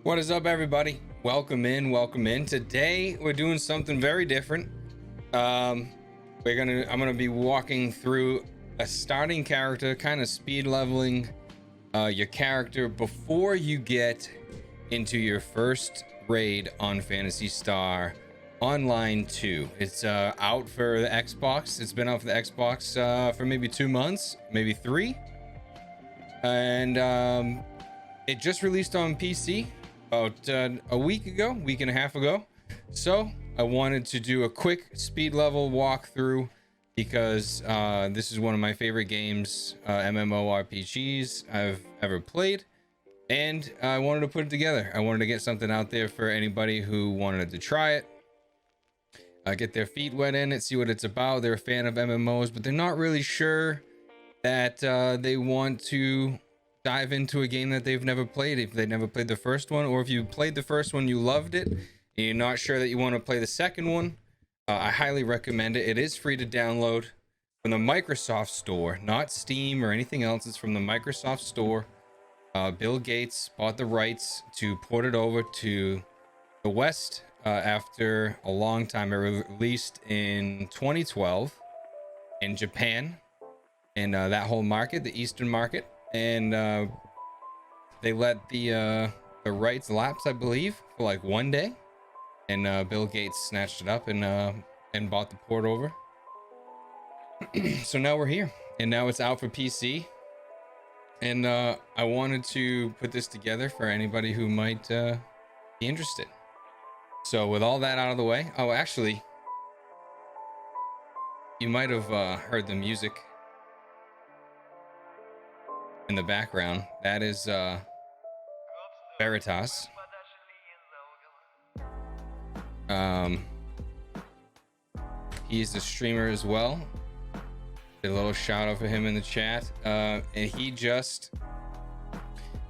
What is up, everybody? Welcome in. Today we're doing something very different. I'm gonna be walking through a starting character, kind of speed leveling your character before you get into your first raid on Phantasy Star Online 2. It's out for the Xbox. It's been out for the Xbox for maybe 2 months, maybe 3, and it just released on PC about a week and a half ago. So I wanted to do a quick speed level walkthrough because this is one of my favorite games, MMORPGs I've ever played, and I wanted to put it together. I wanted to get something out there for anybody who wanted to try it, get their feet wet in it, see what it's about. They're a fan of MMOs, but they're not really sure that they want to dive into a game that they've never played, if they never played the first one, or if you played the first one, you loved it, and you're not sure that you want to play the second one. I highly recommend it. It is free to download from the Microsoft Store, not Steam or anything else. It's from the Microsoft Store. Bill Gates bought the rights to port it over to the West after a long time. It was released in 2012 in Japan and that whole market, the Eastern market. And they let the rights lapse, I believe, for like 1 day, and Bill Gates snatched it up and bought the port over. So now we're here, and now it's out for PC, and I wanted to put this together for anybody who might be interested. So with all that out of the way, oh, actually, you might have heard the music in the background. That is Veritas. He's a streamer as well. Did a little shout out for him in the chat, and he just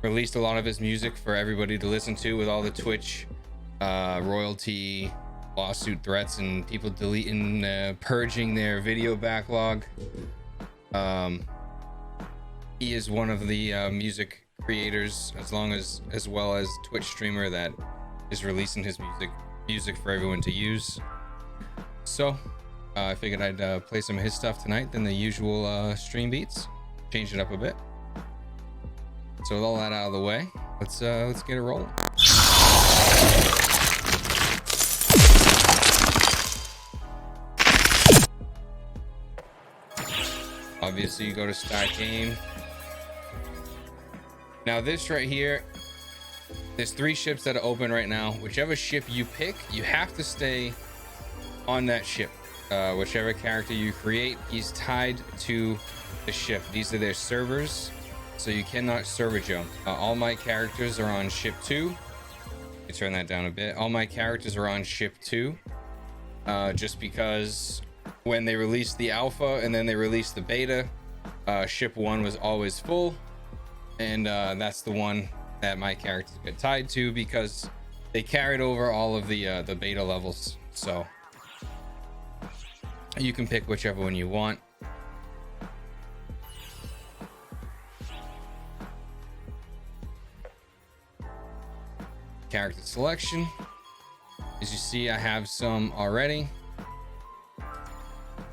released a lot of his music for everybody to listen to, with all the Twitch royalty lawsuit threats and people deleting, purging their video backlog. He is one of the music creators, as well as Twitch streamer, that is releasing his music for everyone to use. So I figured I'd play some of his stuff tonight than the usual stream beats, change it up a bit. So with all that out of the way, let's get it rolling. Obviously, you go to start game. Now this right here, there's 3 ships that are open right now. Whichever ship you pick, you have to stay on that ship. Whichever character you create, he's tied to the ship. These are their servers, so you cannot server jump. All my characters are on ship 2. Let me turn that down a bit. All my characters are on ship 2, just because when they released the alpha and then they released the beta, ship 1 was always full. And that's the one that my characters get tied to, because they carried over all of the beta levels. So you can pick whichever one you want. Character selection. As you see, I have some already.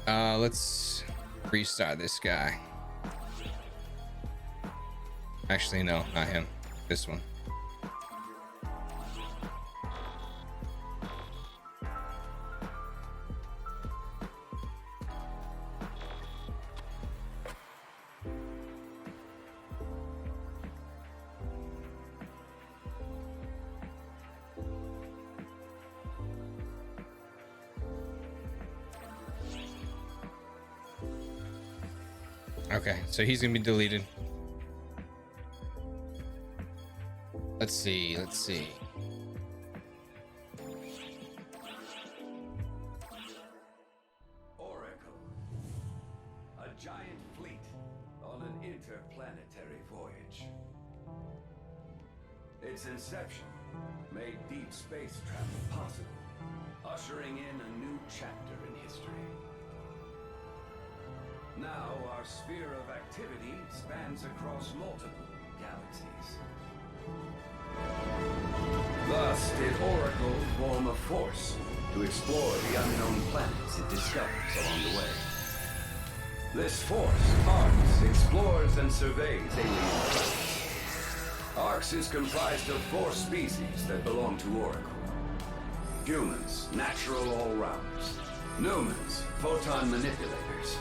Let's restart this guy. Actually, no, not him. This one. Okay, so he's gonna be deleted. Let's see. Oracle, a giant fleet on an interplanetary voyage. Its inception made deep space travel possible, ushering in a new chapter in history. Now our sphere of activity spans across multiple galaxies. Thus did Oracle form a force to explore the unknown planets it discovers along the way. This force, ARX, explores and surveys alien planets. ARX is comprised of 4 species that belong to Oracle. Humans, natural all-rounders. Numans, photon manipulators.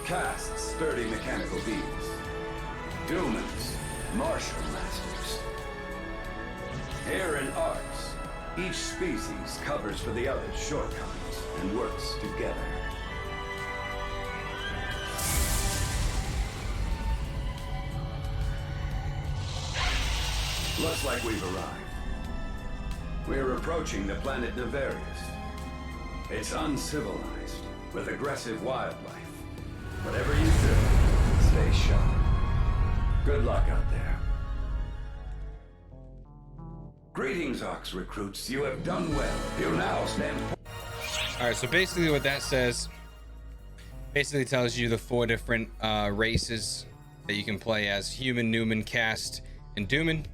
Castes, sturdy mechanical beings. Dumans, martial masters. Here in ARX, each species covers for the other's shortcomings and works together. Looks like we've arrived. We're approaching the planet Nevarius. It's uncivilized, with aggressive wildlife. Whatever you do, stay sharp. Good luck out there. Greetings, Ox recruits. You have done well. You now stand... All right, so basically what that says, basically tells you the 4 different races that you can play as: human, Numan, Caste, and Duman.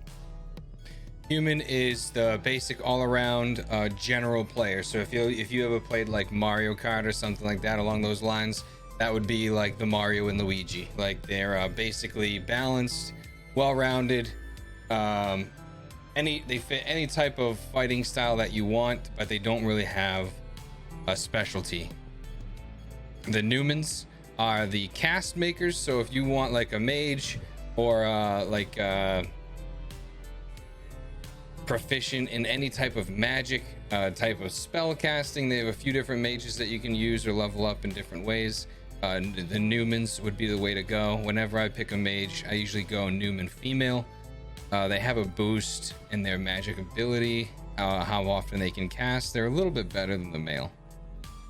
Human is the basic all-around general player. So if you ever played like Mario Kart or something like that along those lines, that would be like the Mario and Luigi. Like they're basically balanced, well-rounded. They fit any type of fighting style that you want, but they don't really have a specialty. The Numans are the cast makers. So if you want like a mage or proficient in any type of magic, type of spell casting, they have a few different mages that you can use or level up in different ways. The Numans would be the way to go. Whenever I pick a mage, I usually go Numan female. They have a boost in their magic ability, how often they can cast. They're a little bit better than the male.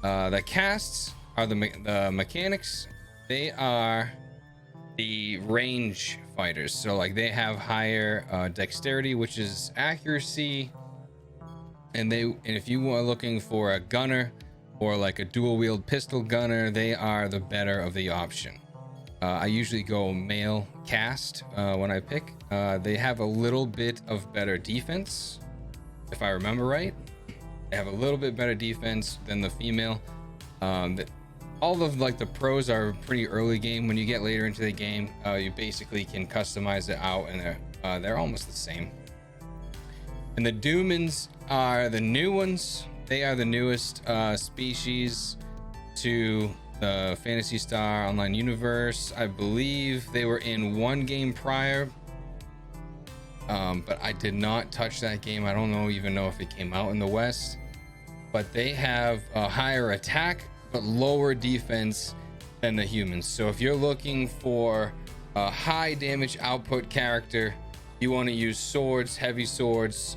The casts are the mechanics. They are the range fighters. So like they have higher dexterity, which is accuracy. And if you are looking for a gunner or like a dual wield pistol gunner, they are the better of the option. I usually go male cast when I pick. They have a little bit of better defense, if I remember right. They have a little bit better defense than the female. All of like the pros are pretty early game. When you get later into the game, you basically can customize it out, and they're almost the same. And the Dumans are the new ones. They are the newest species to the Phantasy Star Online universe. I believe they were in one game prior, but I did not touch that game. I don't even know if it came out in the West. But they have a higher attack but lower defense than the humans. So if you're looking for a high damage output character, you want to use swords, heavy swords,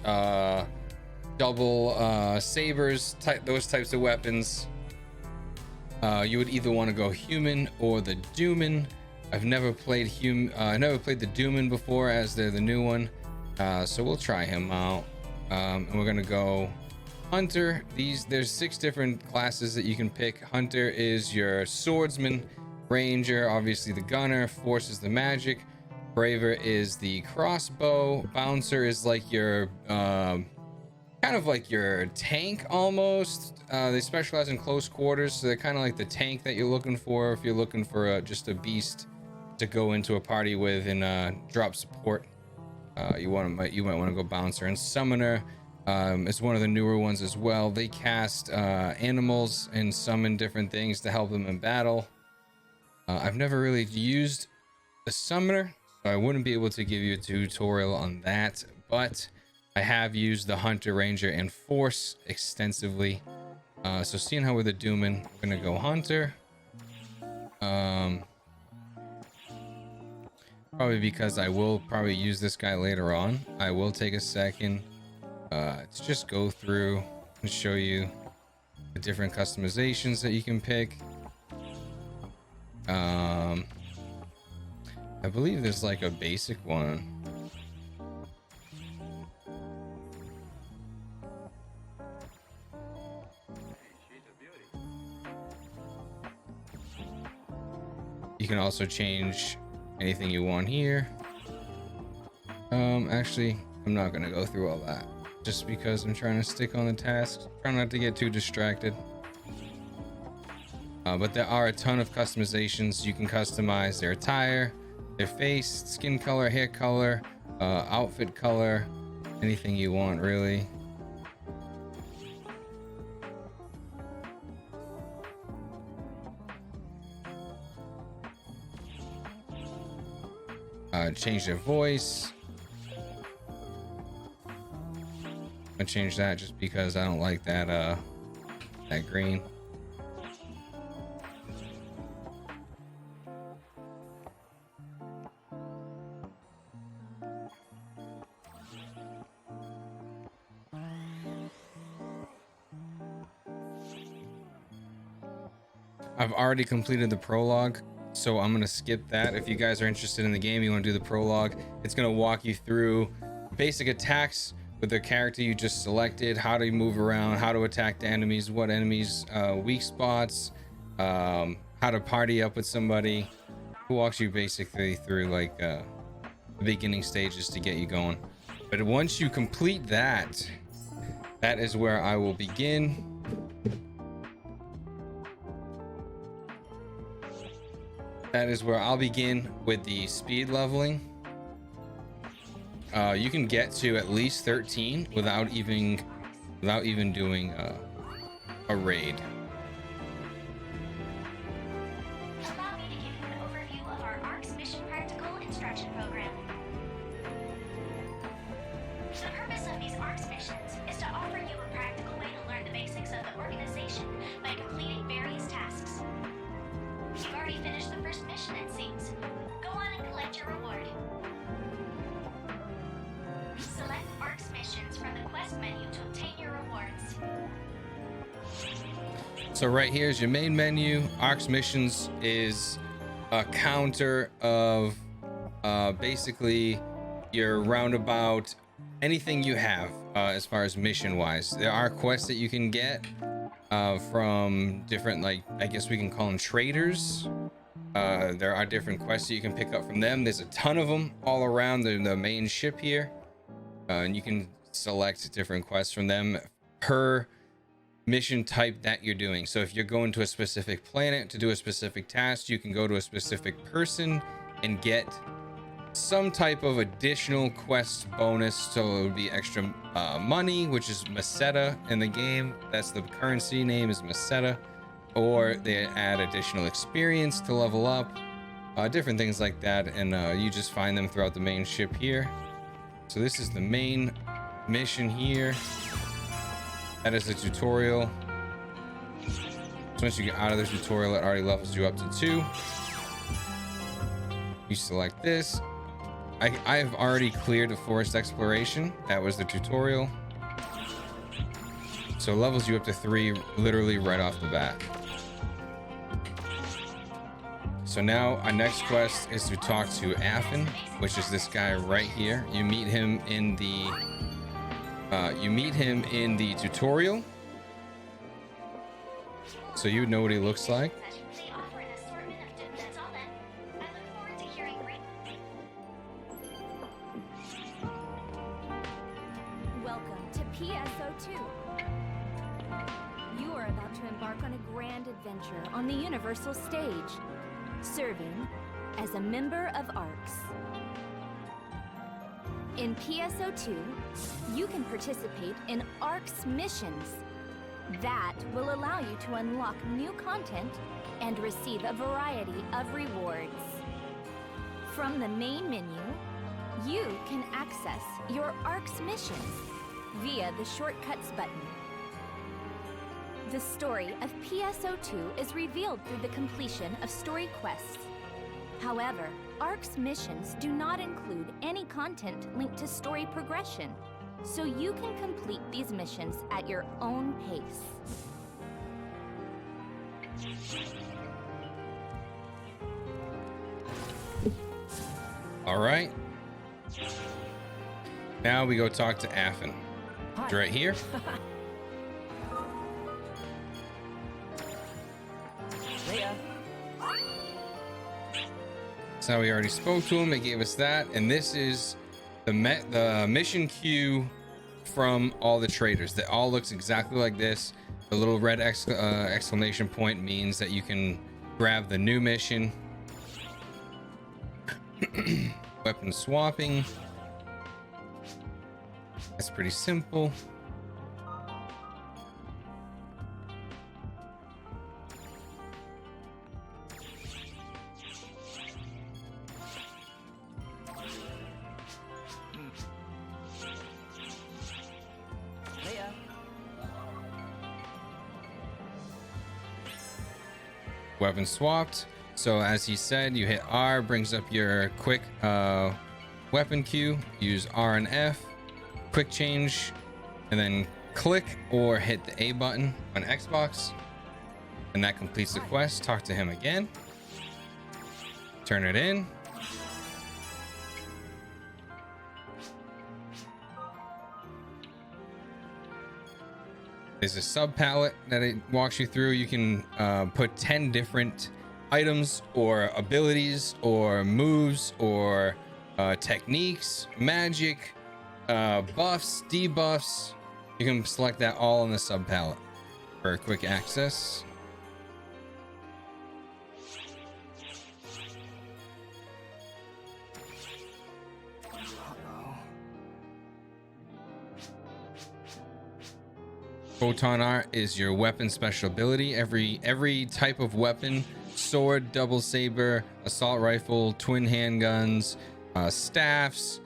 double sabers, those types of weapons. You would either want to go human or the Duman. I've never played the Duman before, as they're the new one. So we'll try him out. And we're gonna go Hunter. There's 6 different classes that you can pick. Hunter is your swordsman, ranger, obviously the gunner, force is the magic, braver is the crossbow, bouncer is like your kind of like your tank almost. They specialize in close quarters, so they're kind of like the tank that you're looking for if you're looking for just a beast to go into a party with and drop support. You might want to go bouncer. And summoner is one of the newer ones as well. They cast animals and summon different things to help them in battle. I've never really used the summoner, so I wouldn't be able to give you a tutorial on that, but I have used the hunter, ranger, and force extensively. So seeing how we're the Dooman, we're gonna go hunter. Probably because I will probably use this guy later on. I will take a second to just go through and show you the different customizations that you can pick. I believe there's like a basic one. You can also change anything you want here. Actually, I'm I'm not gonna go through all that just because I'm trying to stick on the tasks, trying not to get too distracted. But there are a ton of customizations. You can customize their attire, their face, skin color, hair color, outfit color, anything you want really. Change their voice. I change that just because I don't like that that green. I've already completed the prologue, so I'm gonna skip that. If you guys are interested in the game, you want to do the prologue, it's gonna walk you through basic attacks with the character you just selected, how to move around, how to attack the enemies, what enemies weak spots, how to party up with somebody. It walks you basically through like the beginning stages to get you going. But once you complete that, that is where I will begin. That is where I'll begin with the speed leveling. You can get to at least 13 without even doing a raid. Allow me to give you an overview of our ARC's Mission Practical Instruction Program. The purpose of these ARC's missions is to offer you a practical way to learn the basics of the organization by completing various tasks. You've already finished the first mission, it seems. Go on and collect your reward. Select ARC's missions from the quest menu to obtain your rewards. So right here is your main menu. ARC's missions is a counter of basically your roundabout anything you have as far as mission wise. There are quests that you can get from different, like, I guess we can call them traders. There are different quests that you can pick up from them. There's a ton of them all around the main ship here, and you can select different quests from them per mission type that you're doing. So if you're going to a specific planet to do a specific task, you can go to a specific person and get some type of additional quest bonus. So it would be extra money, which is Meseta in the game. That's the currency name, is Meseta. Or they add additional experience to level up, different things like that, and you just find them throughout the main ship here. So this is the main mission here. That is the tutorial. So once you get out of the tutorial, it already levels you up to 2. You select this. I've already cleared the forest exploration. That was the tutorial. So it levels you up to 3 literally right off the bat. So now our next quest is to talk to Affin, which is this guy right here. You meet him in the tutorial, so you would know what he looks like. They offer an assortment of that's all then. I look forward to hearing Welcome to PSO2. You are about to embark on a grand adventure on the Universal stage, serving as a member of ARCS. In PSO2, you can participate in ARCS missions that will allow you to unlock new content and receive a variety of rewards. From the main menu, you can access your ARCS missions via the Shortcuts button. The story of PSO2 is revealed through the completion of story quests. However, ARC's missions do not include any content linked to story progression, so you can complete these missions at your own pace. All right. Now we go talk to Affin. It's right here. So we already spoke to him. They gave us that, and this is the mission queue from all the traders that all looks exactly like this. The little red exclamation point means that you can grab the new mission. Weapon swapping. That's pretty simple. Weapon swapped. So as he said, you hit R, brings up your quick weapon queue. Use R and F, quick change, and then click or hit the A button on Xbox, and that completes the quest. Talk to him again, turn it in. There's a sub palette that it walks you through. You can put 10 different items or abilities or moves or techniques, magic, buffs, debuffs. You can select that all in the sub palette for quick access. Photon art is your weapon special ability. Every type of weapon, sword, double saber, assault rifle, twin handguns, staffs,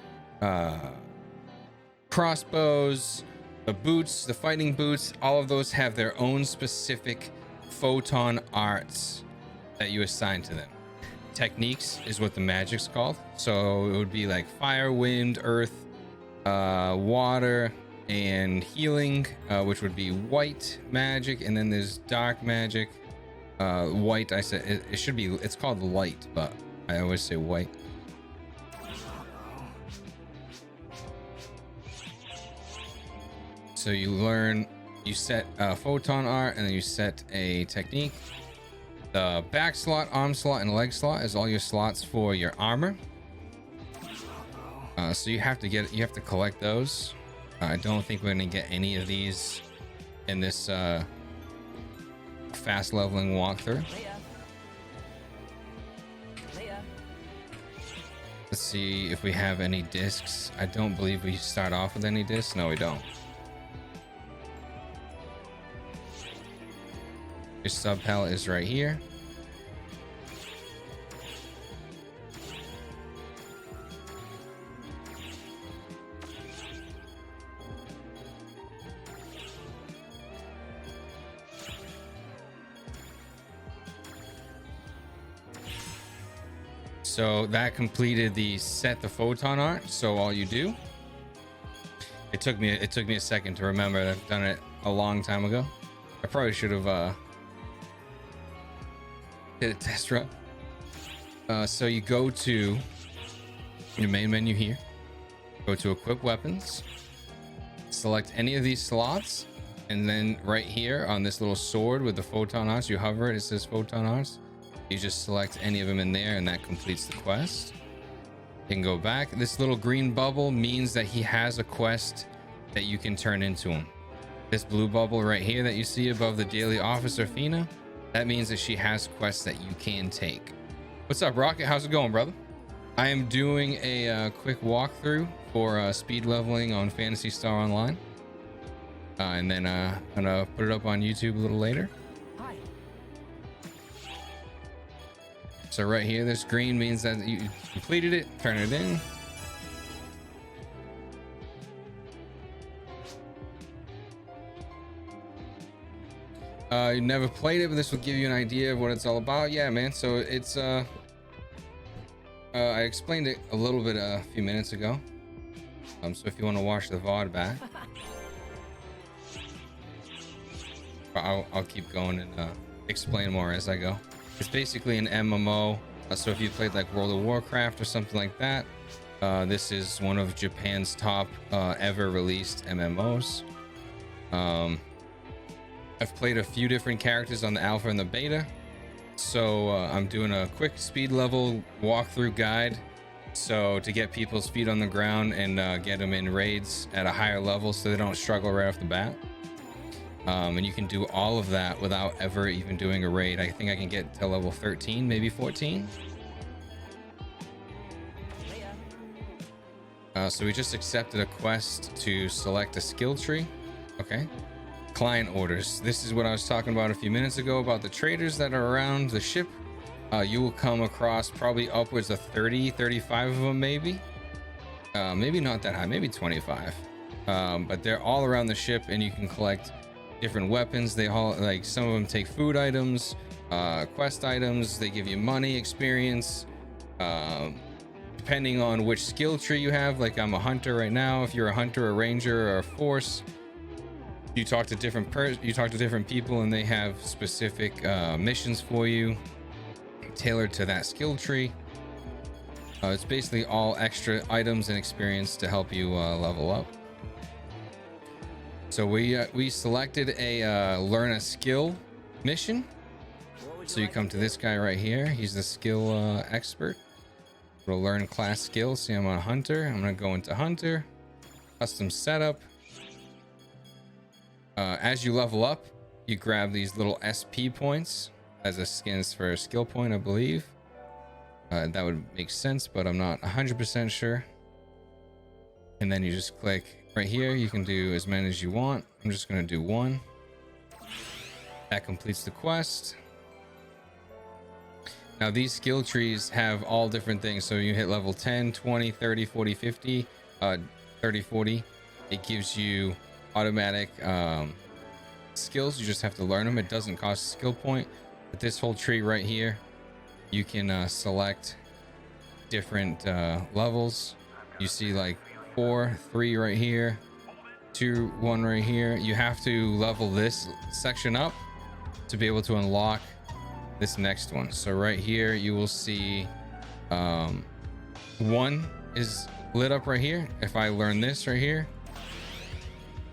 crossbows, the boots, the fighting boots, all of those have their own specific photon arts that you assign to them. Techniques is what the magic's called. So it would be like fire, wind, earth, water, and healing, which would be white magic, and then there's dark magic. White, I said it should be, it's called light, but I always say white. So you set photon art, and then you set a technique. The back slot, arm slot, and leg slot is all your slots for your armor. So you have to collect those. I don't think we're gonna get any of these in this fast leveling walkthrough. Let's see if we have any discs. I don't believe we start off with any discs. No, we don't. Your sub palette is right here. So that completed the set the photon art. So all you do, it took me a second to remember. I've done it a long time ago. I probably should have did a test run. So you go to your main menu here, go to equip weapons, select any of these slots, and then right here on this little sword with the photon arts, you hover it, it says photon arts. You just select any of them in there, and that completes the quest. You can go back. This little green bubble means that he has a quest that you can turn into him. This blue bubble right here that you see above the daily officer Fina, that means that she has quests that you can take. What's up, Rocket? How's it going, brother? I am doing a quick walkthrough for speed leveling on Phantasy Star Online, and then I'm gonna put it up on YouTube a little later. So right here, this green means that you completed it. Turn it in. You never played it, but this will give you an idea of what it's all about. Yeah, man. So it's I explained it a little bit a few minutes ago. So if you want to watch the VOD back, I'll keep going and explain more as I go. It's basically an MMO. So if you played like World of Warcraft or something like that, this is one of Japan's top ever released MMOs. I've played a few different characters on the alpha and the beta. So I'm doing a quick speed level walkthrough guide So to get people's feet on the ground and get them in raids at a higher level so they don't struggle right off the bat. And you can do all of that without ever even doing a raid. I think I can get to level 13, maybe 14. So we just accepted a quest to select a skill tree. Okay. Client orders. This is what I was talking about a few minutes ago about the traders that are around the ship. You will come across probably upwards of 30, 35 of them, maybe. Maybe not that high, maybe 25. But they're all around the ship, and you can collect different weapons. They all, like, some of them take food items, quest items. They give you money, experience, depending on which skill tree you have. Like, I'm a hunter right now. If you're a hunter, a ranger, or a force, you talk to different people, and they have specific missions for you tailored to that skill tree. It's basically all extra items and experience to help you level up. So we selected a learn a skill mission. So you come to this guy right here. He's the skill expert. We'll learn class skills. See, I'm a hunter. I'm gonna go into hunter, custom setup. As you level up, you grab these little SP points as a skins for a skill point, I believe. That would make sense, but I'm not 100% sure. And then you just click right here. You can do as many as you want. I'm just going to do one. That completes the quest. Now these skill trees have all different things. So you hit level 10, 20, 30, 40, 50, 30, 40. It gives you automatic skills. You just have to learn them. It doesn't cost a skill point. But this whole tree right here, you can select different levels. You see like 4, 3 right here, 2, 1 right here. You have to level this section up to be able to unlock this next one. So right here you will see 1 is lit up right here. If I learn this right here,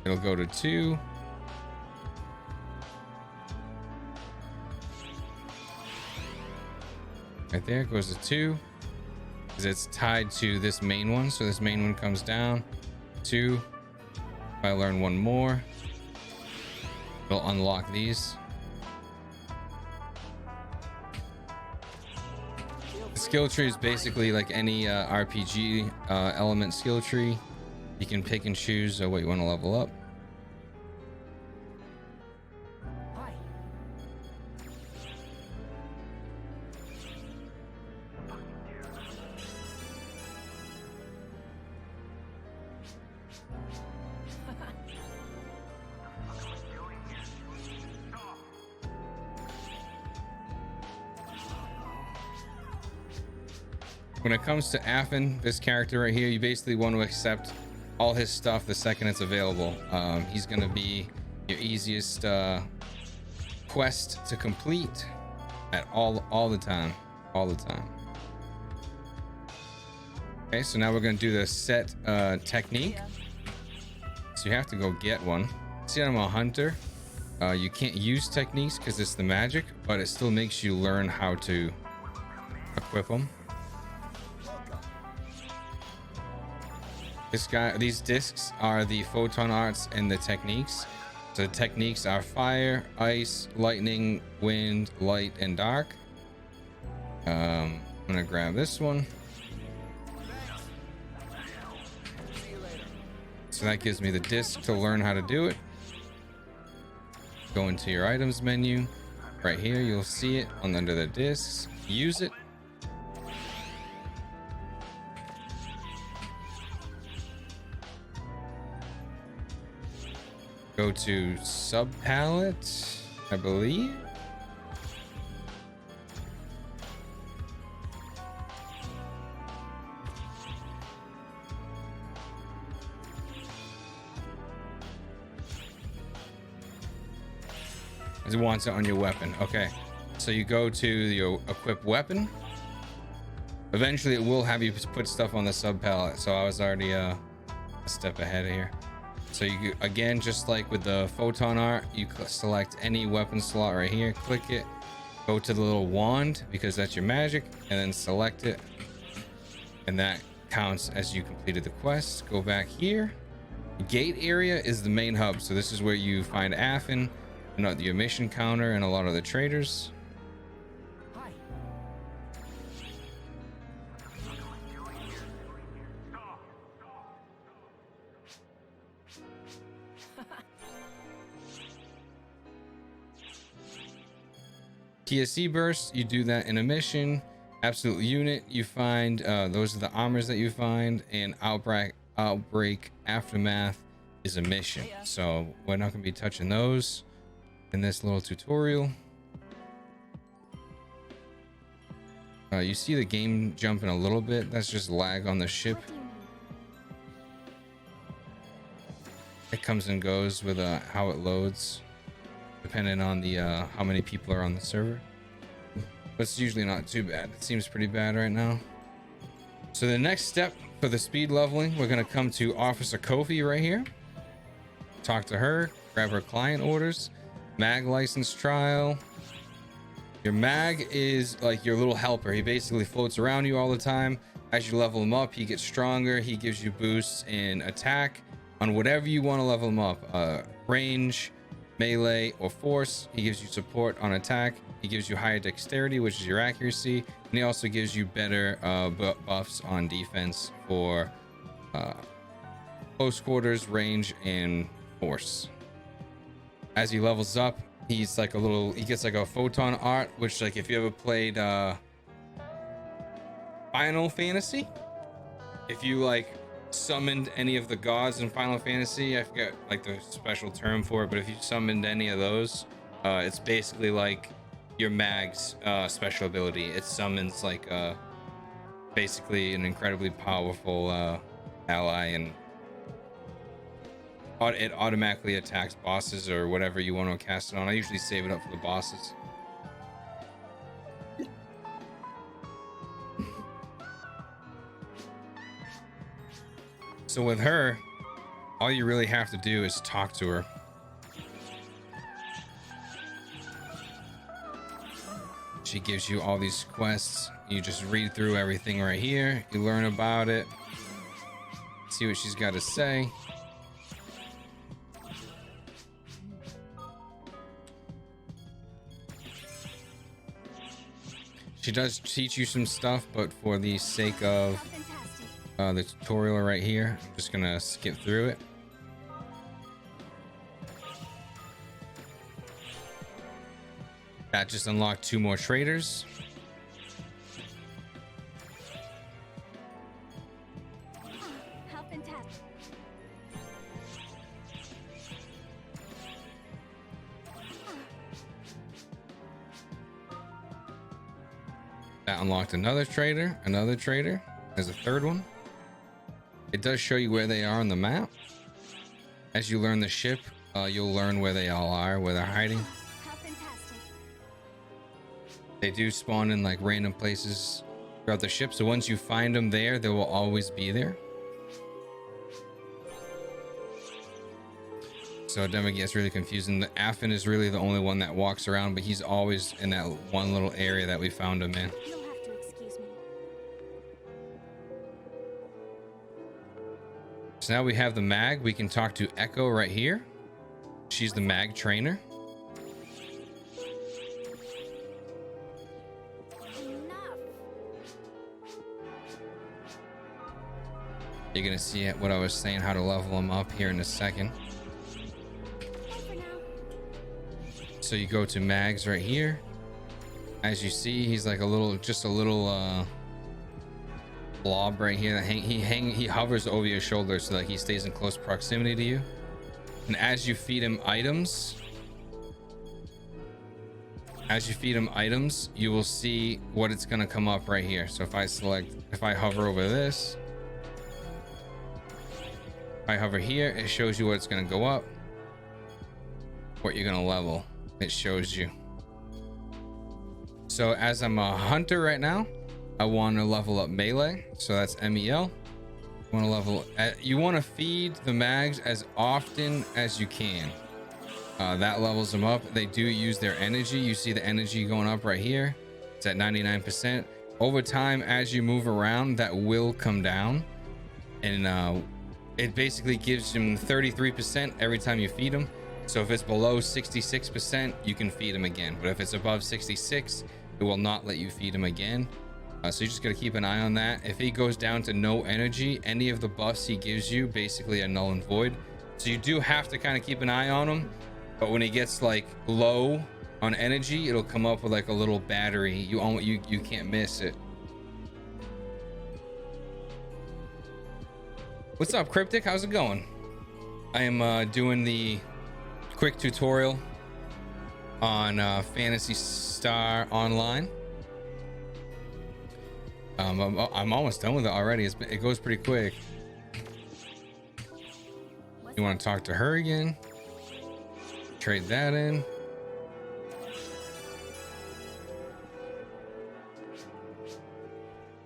it'll go to 2. Right there goes to 2 because it's tied to this main one. So this main one comes down 2. If I learn 1 more, it'll unlock these. The skill tree is basically like any RPG element skill tree. You can pick and choose what you want to level up. When it comes to Affin, this character right here, you basically want to accept all his stuff the second it's available. He's going to be your easiest quest to complete at all the time. Okay, so now we're going to do the set technique. So you have to go get one. See, I'm a hunter. You can't use techniques because it's the magic, but it still makes you learn how to equip them. These discs are the photon arts and the techniques. So the techniques are fire, ice, lightning, wind, light, and dark. I'm gonna grab this one. So that gives me the disc to learn how to do it. Go into your items menu. Right here, you'll see it under the discs. Use it. Go to sub palette, I believe. It wants it on your weapon. Okay, so you go to the equip weapon. Eventually it will have you put stuff on the sub palette, so I was already a step ahead here. So you, again, just like with the photon art, you select any weapon slot right here, click it, go to the little wand because that's your magic, and then select it. and that counts as you completed the quest. Go back here. Gate area is the main hub, so this is where you find Affin, and your mission counter, and a lot of the traders. Hi. TSC burst, you do that in a mission. Absolute unit, you find those are the armors that you find, and outbreak aftermath is a mission. So we're not going to be touching those in this little tutorial. You see the game jumping a little bit. That's just lag on the ship. What do you need? It comes and goes with how it loads, depending on the how many people are on the server. But it's usually not too bad. It seems pretty bad right now. So the next step for the speed leveling, we're going to come to Officer Kofi right here. Talk to her, grab her client orders, mag license trial. Your mag is like your little helper. He basically floats around you all the time. As you level him up, he gets stronger. He gives you boosts in attack on whatever you want to level him up. Range, melee, or force. He gives you support on attack. He gives you higher dexterity, which is your accuracy. And he also gives you better buffs on defense for close quarters, range, and force. As he levels up, he gets like a photon art, which, like, if you ever played Final Fantasy, if you like summoned any of the gods in Final Fantasy, I forget like the special term for it, but if you summoned any of those, it's basically like your mag's special ability. It summons like basically an incredibly powerful ally, and it automatically attacks bosses or whatever you want to cast it on. I usually save it up for the bosses. So with her, all you really have to do is talk to her. She gives you all these quests. You just read through everything right here. You learn about it. See what she's got to say. She does teach you some stuff, but for the sake of the tutorial right here, I'm just gonna skip through it. That just unlocked 2 more traders. How fantastic. That unlocked another trader, There's a 3rd one. It does show you where they are on the map. As you learn the ship, you'll learn where they all are, where they're hiding. How fantastic. They do spawn in like random places throughout the ship, so once you find them there, they will always be there. So it never gets really confusing. The Affin is really the only one that walks around, but he's always in that one little area that we found him in. You'll have to excuse me. So now we have the mag. We can talk to Echo right here. She's the mag trainer. Enough. You're gonna see what I was saying, how to level him up here in a second. Bye for now. So you go to mags right here. As you see, he's like just a little blob right here that he hovers over your shoulder so that he stays in close proximity to you. And as you feed him items, you will see what it's gonna come up right here. So if I hover over this, if I hover here, it shows you what it's gonna go up, what you're gonna level. It shows you. So as I'm a hunter right now, I want to level up melee, so that's MEL. You want to feed the mags as often as you can. That levels them up. They do use their energy. You see the energy going up right here. It's at 99%. over time, as you move around, that will come down, and it basically gives him 33% every time you feed him. So if it's below 66%, you can feed him again, but if it's above 66, it will not let you feed him again. So you just gotta keep an eye on that. If he goes down to no energy, any of the buffs he gives you basically are null and void. So you do have to kind of keep an eye on him, but when he gets like low on energy, it'll come up with like a little battery. You can't miss it. What's up, Cryptic? How's it going? I am doing the quick tutorial on Phantasy Star Online. I'm almost done with it already. It goes pretty quick. You want to talk to her again? Trade that in.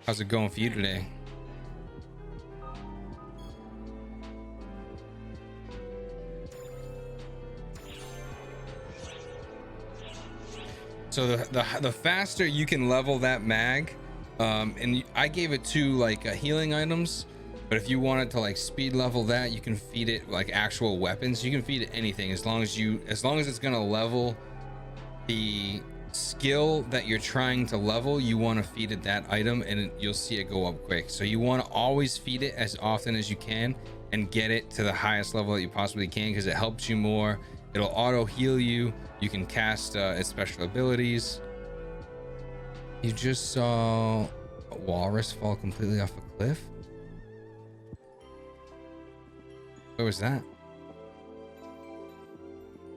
How's it going for you today? So the faster you can level that mag, and I gave it 2 like healing items, but if you wanted to like speed level that, you can feed it like actual weapons. You can feed it anything as long as it's gonna level the skill that you're trying to level. You want to feed it that item, and you'll see it go up quick. So you want to always feed it as often as you can and get it to the highest level that you possibly can, because it helps you more. It'll auto heal you. You can cast its special abilities. You just saw a walrus fall completely off a cliff. Where was that?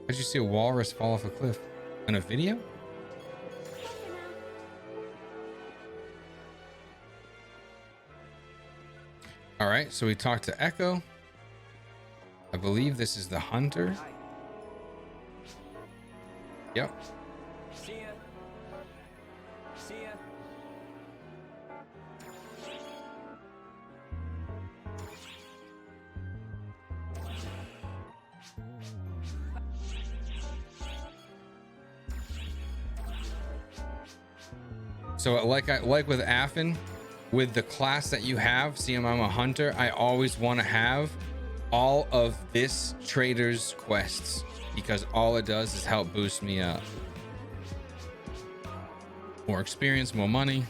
How'd you see a walrus fall off a cliff? In a video? All right, so we talked to Echo. I believe this is the hunter. Yep. See ya. See ya. So like with Affin, with the class that you have, see, I'm a hunter. I always want to have all of this trader's quests, because all it does is help boost me up. More experience, more money.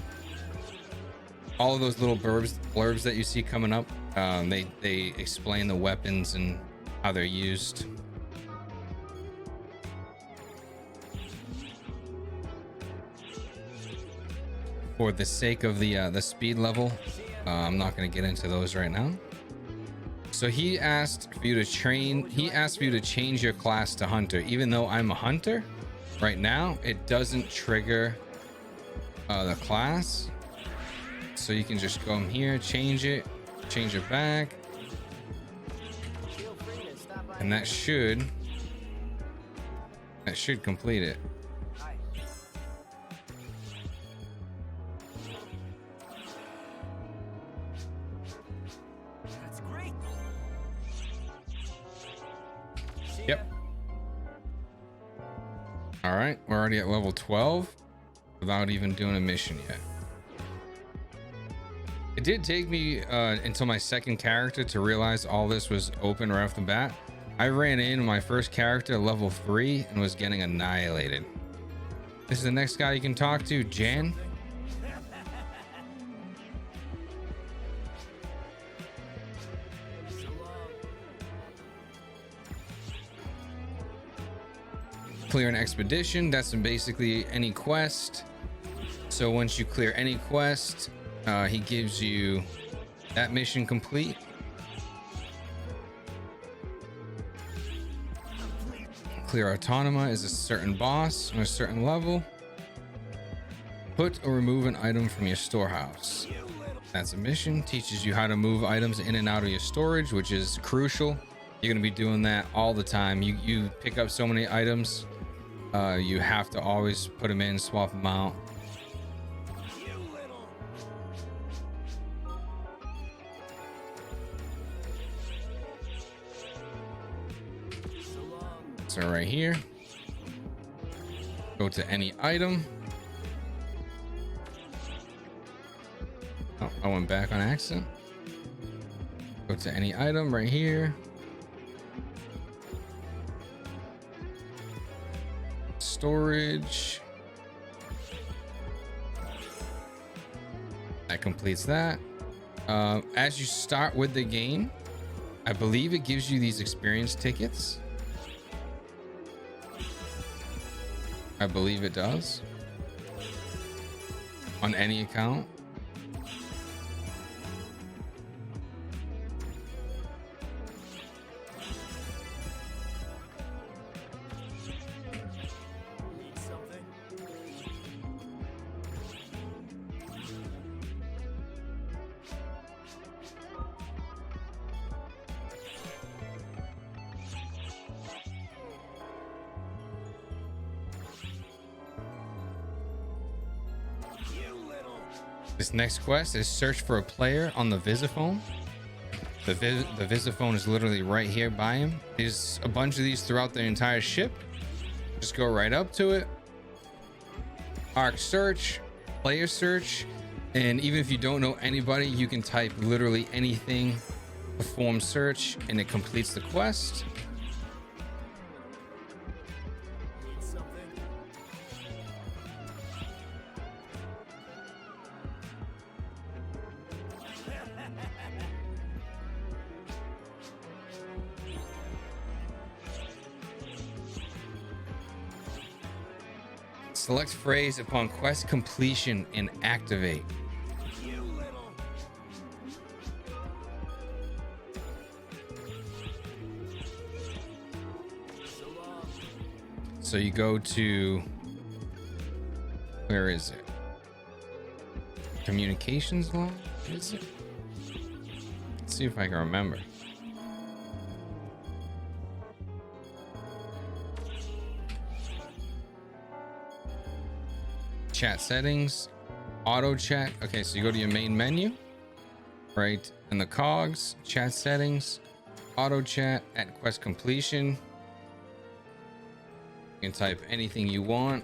All of those little blurbs that you see coming up, they explain the weapons and how they're used. For the sake of the speed level, I'm not going to get into those right now. So he asked for you to change your class to hunter. Even though I'm a hunter right now, it doesn't trigger the class. So you can just come here, change it back, and that should complete it. Yep. All right, we're already at level 12 without even doing a mission yet. It did take me until my second character to realize all this was open right off the bat. I ran in my first character level 3 and was getting annihilated. This is the next guy you can talk to, Jan. Clear an expedition. That's basically any quest. So once you clear any quest, he gives you that mission complete. Clear Autonoma is a certain boss on a certain level. Put or remove an item from your storehouse. That's a mission. Teaches you how to move items in and out of your storage, which is crucial. You're going to be doing that all the time. You pick up so many items. You have to always put them in, swap them out. So right here, go to any item. Oh, I went back on accident. Go to any item right here. Storage. That completes that. As you start with the game, I believe it gives you these experience tickets. I believe it does. On any account. Need something? This next quest is search for a player on the Visiphone. The Visiphone is literally right here by him. There's a bunch of these throughout the entire ship. Just go right up to it. Arc search, player search, and even if you don't know anybody, you can type literally anything, perform search, and it completes the quest. Need something? Select phrase upon quest completion and activate. You little. So long. So you go to, where is it? Communications log? Is it? Let's see if I can remember. Chat settings, auto chat. Okay, so you go to your main menu, right? In the cogs, chat settings, auto chat at quest completion. You can type anything you want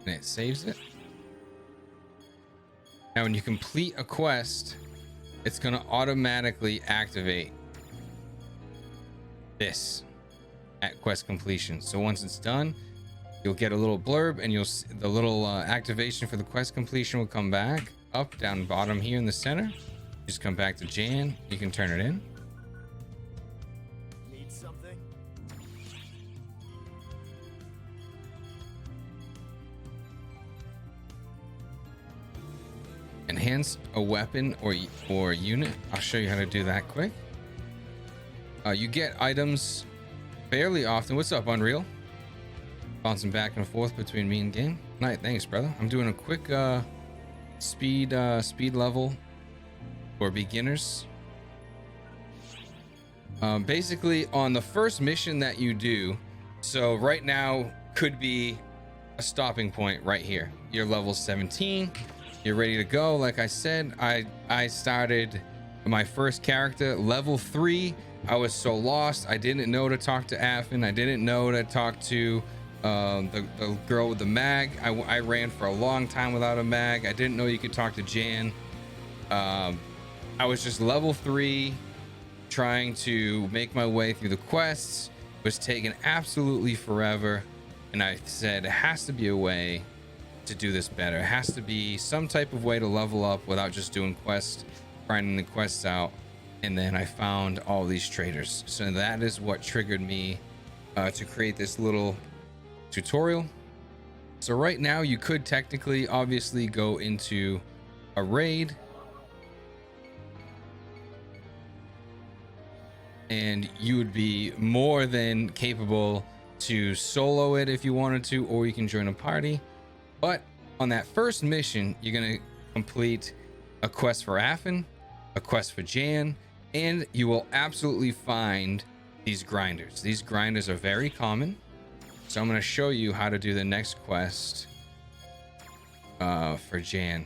and it saves it. Now, when you complete a quest, it's going to automatically activate this at quest completion. So once it's done, you'll get a little blurb and the little activation for the quest completion will come back up, down, bottom here in the center. Just come back to Jan. You can turn it in. Need something? Enhance a weapon or unit. I'll show you how to do that quick. You get items fairly often. What's up, Unreal? Bouncing back and forth between me and game. Night, thanks, brother. I'm doing a quick speed level for beginners. Basically, on the first mission that you do, so right now could be a stopping point right here. You're level 17. You're ready to go. Like I said, I started my first character level 3. I was so lost. I didn't know to talk to Affin. I didn't know to talk to the girl with the mag. I ran for a long time without a mag. I didn't know you could talk to Jan. I was just level 3 trying to make my way through the quests. It was taking absolutely forever, and I said it has to be a way to do this better. It has to be some type of way to level up without just doing quests, grinding the quests out. And then I found all these traders, so that is what triggered me to create this little tutorial. So right now you could technically obviously go into a raid and you would be more than capable to solo it if you wanted to, or you can join a party. But on that first mission, you're gonna complete a quest for Affin, a quest for Jan, and you will absolutely find these grinders. These grinders are very common. So I'm going to show you how to do the next quest for Jan.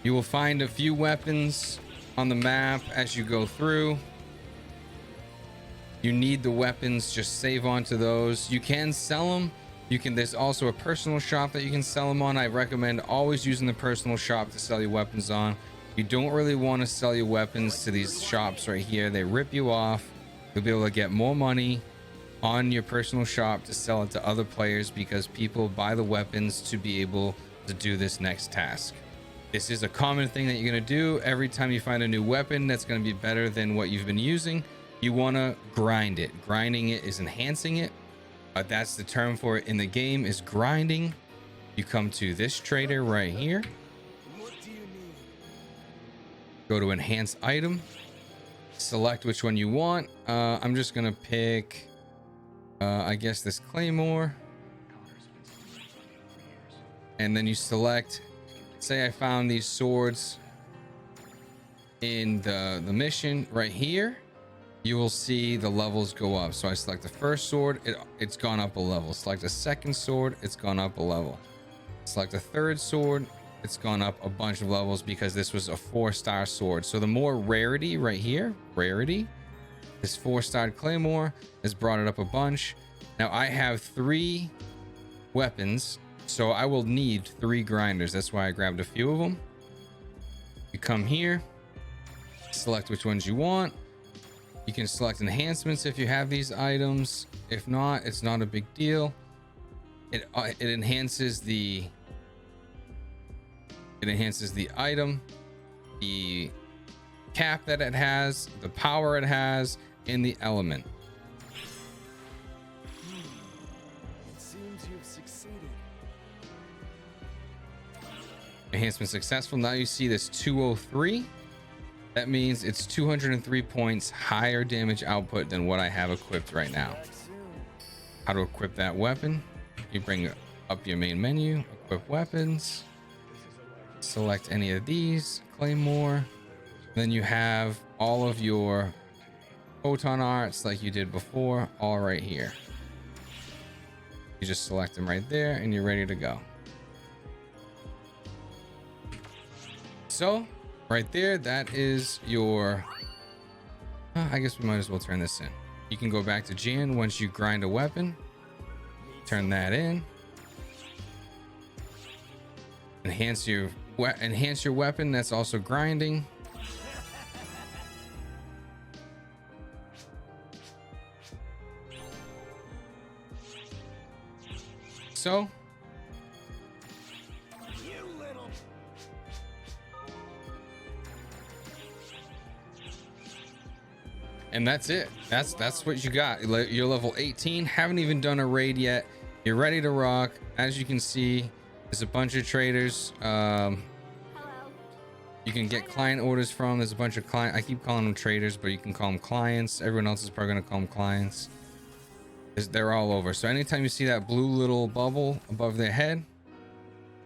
You will find a few weapons on the map as you go through. You need the weapons, just save onto those. You can sell them. There's also a personal shop that you can sell them on. I recommend always using the personal shop to sell your weapons on. You don't really want to sell your weapons to these shops right here. They rip you off. You'll be able to get more money on your personal shop to sell it to other players because people buy the weapons to be able to do this next task. This is a common thing that you're going to do every time you find a new weapon that's going to be better than what you've been using. You want to grind it. Grinding it is enhancing it. That's the term for it in the game, is grinding. You come to this trader right here. What do you need? Go to enhance item. Select which one you want. I'm just going to pick, I guess, this claymore. And then you select, say I found these swords in the mission right here. You will see the levels go up. So I select the first sword, it's gone up a level. Select a second sword, it's gone up a level. Select a third sword, it's gone up a bunch of levels because this was a 4-star sword. So the more rarity right here, this 4-star claymore has brought it up a bunch. Now I have 3 weapons, so I will need 3 grinders. That's why I grabbed a few of them. You come here, select which ones you want. You can select enhancements if you have these items. If not, it's not a big deal. It enhances the item, the cap that it has, the power it has, and the element. It seems you've succeeded. Enhancement successful. Now you see this 203. That means it's 203 points higher damage output than what I have equipped right now. Back soon. How to equip that weapon? You bring up your main menu, equip weapons, select any of these, claymore. Then you have all of your photon arts like you did before, all right here. You just select them right there and you're ready to go. So right there, that is your, I guess we might as well turn this in. You can go back to Jan once you grind a weapon, turn that in, enhance your weapon. That's also grinding. So You little. and that's it. That's what you got. You're level 18, haven't even done a raid yet. You're ready to rock. As you can see, there's a bunch of traders Hello. you can get client orders from. There's a bunch of client, I keep calling them traders, but you can call them clients. Everyone else is probably gonna call them clients. They're all over. So anytime you see that blue little bubble above their head,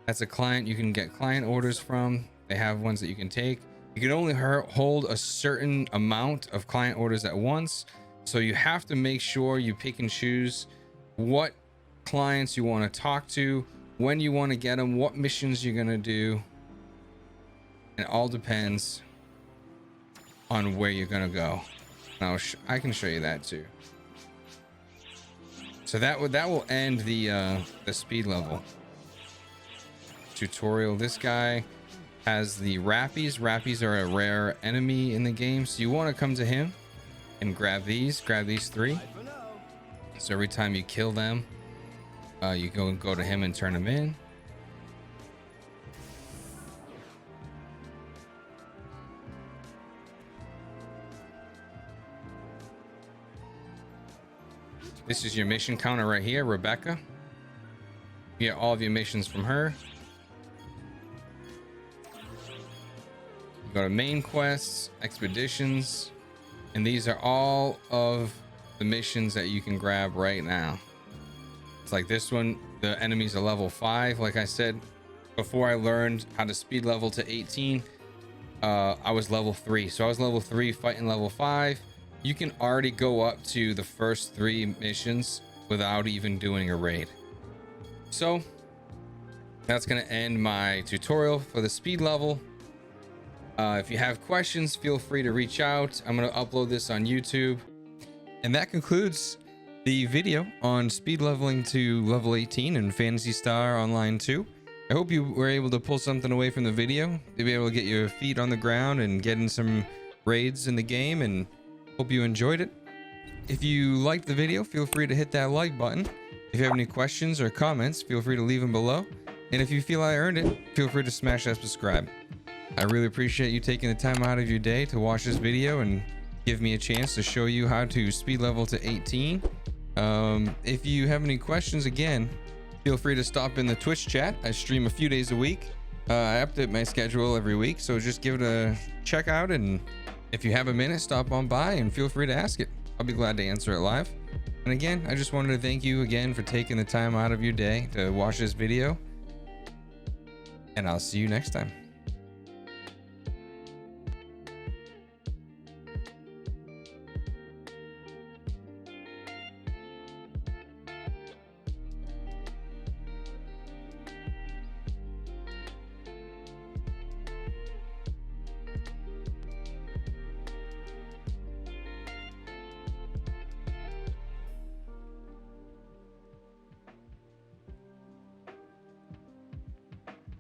that's a client you can get client orders from. They have ones that you can take. You can only hold a certain amount of client orders at once. So you have to make sure you pick and choose what clients you want to talk to, when you want to get them, what missions you're going to do. It all depends on where you're going to go. Now I can show you that too. So that will end the speed level tutorial. This guy has the Rappies. Rappies are a rare enemy in the game, so you want to come to him and grab these 3. For now. So every time you kill them, you go to him and turn them in. This is your mission counter right here, Rebecca. You get all of your missions from her. You go to main quests, expeditions, and these are all of the missions that you can grab right now. It's like this one, the enemies are level 5. Like I said, before I learned how to speed level to 18, I was level 3. So I was level 3 fighting level 5. You can already go up to the first 3 missions without even doing a raid. So that's going to end my tutorial for the speed level. If you have questions, feel free to reach out. I'm going to upload this on YouTube. And that concludes the video on speed leveling to level 18 in Phantasy Star Online 2. I hope you were able to pull something away from the video, to be able to get your feet on the ground and get in some raids in the game, and hope you enjoyed it. If you liked the video, feel free to hit that like button. If you have any questions or comments, feel free to leave them below. And if you feel I earned it, feel free to smash that subscribe. I really appreciate you taking the time out of your day to watch this video and give me a chance to show you how to speed level to 18. If you have any questions, again, feel free to stop in the Twitch chat. I stream a few days a week. I update my schedule every week, so just give it a check out, and if you have a minute, stop on by and feel free to ask it. I'll be glad to answer it live. And again, I just wanted to thank you again for taking the time out of your day to watch this video, and I'll see you next time.